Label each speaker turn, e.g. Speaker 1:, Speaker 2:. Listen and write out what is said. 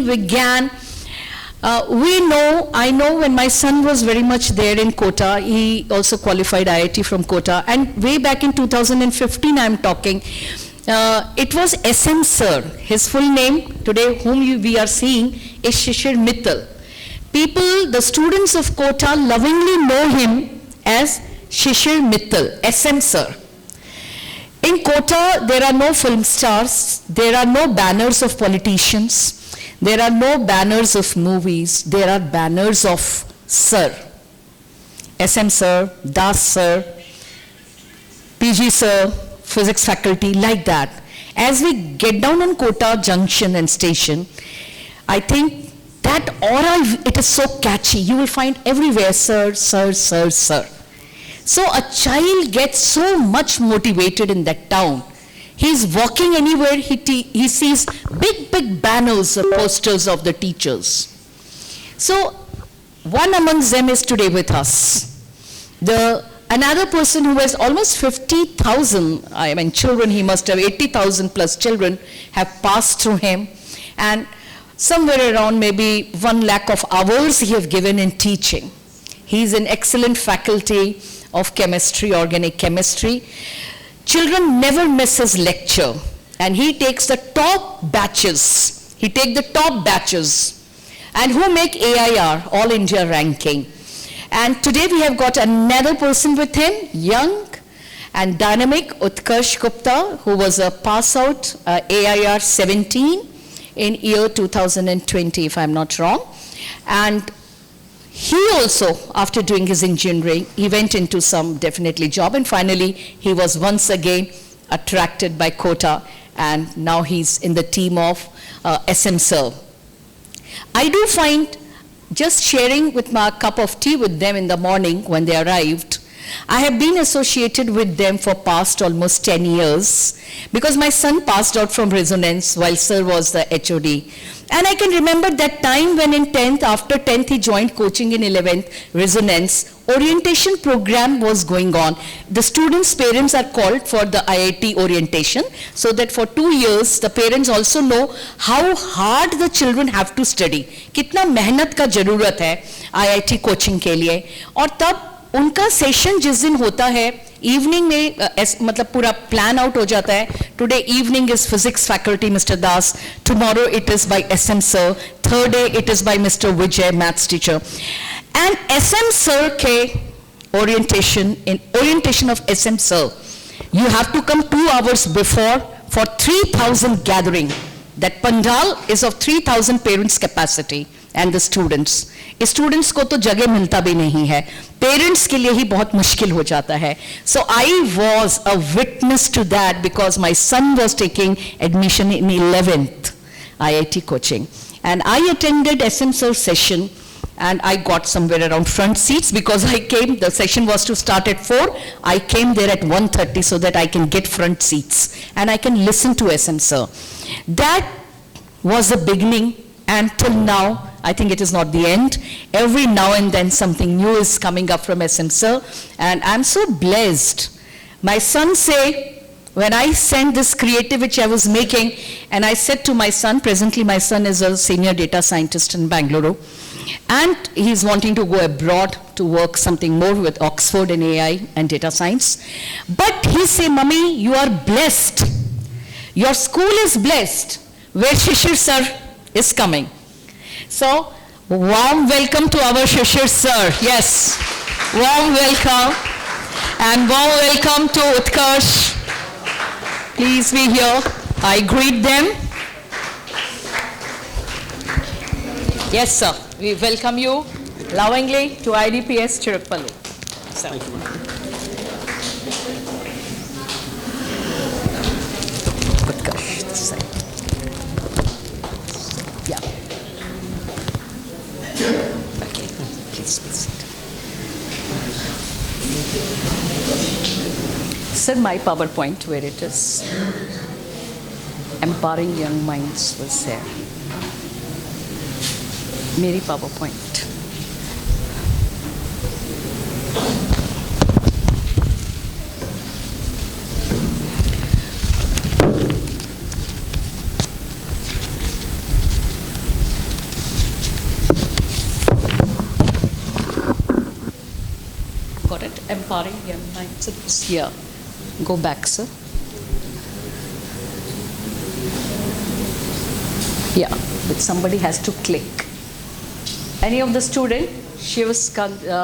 Speaker 1: Vigyan. I know when my son was very much there in Kota, he also qualified IIT from Kota, and way back in 2015 I'm talking, it was SM Sir. His full name today, we are seeing, is Shishir Mittal. People, the students of Kota lovingly know him as Shishir Mittal, SM Sir. In Kota, there are no film stars, there are no banners of politicians, there are no banners of movies, there are banners of Sir. SM Sir, Das Sir, PG Sir, physics faculty, like that. As we get down on Kota Junction and station, I think that aura, it is so catchy. You will find everywhere, Sir, Sir, Sir, Sir. So a child gets so much motivated in that town. He's walking anywhere, he sees big, big banners or posters of the teachers. So one amongst them is today with us. Another person who has almost 50,000, children, he must have 80,000 plus children have passed through him. And somewhere around maybe 1 lakh of hours he have given in teaching. He's an excellent faculty of chemistry, organic chemistry. Children never miss his lecture, and he takes the top batches. He takes the top batches, and who make AIR, All India ranking. And today we have got another person with him, young and dynamic, Utkarsh Gupta, who was a pass out AIR 17 in year 2020, if I'm not wrong. And he also, after doing his engineering, he went into some definitely job, and finally he was once again attracted by Kota, and now he's in the team of SM Sir. I do find just sharing with my cup of tea with them in the morning when they arrived, I have been associated with them for past almost 10 years because my son passed out from Resonance while Sir was the HOD. And I can remember that time when in 10th, after 10th he joined coaching in 11th, Resonance, orientation program was going on. The students' parents are called for the IIT orientation so that for 2 years the parents also know how hard the children have to study. कितना मेहनत का जरूरत है IIT coaching के लिए. और तब उनका सेशन जिस दिन होता है इवनिंग में मतलब पूरा प्लान आउट हो जाता है. Today evening is physics faculty mister Das, tomorrow it is by SM sir, third day it is by mister Vijay maths teacher. And SM sir के orientation of SM sir, you have to come 2 hours before for 3,000 gathering. That pandal is of 3,000 parents capacity and the students. Students को तो जगह मिलता भी नहीं है, parents के लिए ही बहुत मुश्किल हो जाता है. So I was a witness to that because my son was taking admission in 11th IIT coaching, and I attended SM sir session, and I got somewhere around front seats because I came, the session was to start at 4, I came there at 1:30 so that I can get front seats and I can listen to SM sir. That was the beginning, and till now I think it is not the end. Every now and then something new is coming up from SM sir, and I'm so blessed. My son say, when I sent this creative which I was making, and I said to my son, presently my son is a senior data scientist in Bangalore, and he's wanting to go abroad to work something more with Oxford in AI and data science. But he say, Mummy, you are blessed. Your school is blessed, where Shishir sir is coming. So, warm welcome to our Shishir sir. Yes, warm welcome. And warm welcome to Utkarsh. Please be here. I greet them. Yes, sir. We welcome you lovingly to IDPS Chirukpalli. Thank you. Utkarsh, this side. Yeah. Okay, please be seated. Sir, my PowerPoint, where it is, empowering young minds was there. मेरी PowerPoint. got it. Empowering young minds. It's here. Go back, sir. Yeah, but somebody has to click. Any of the student? She was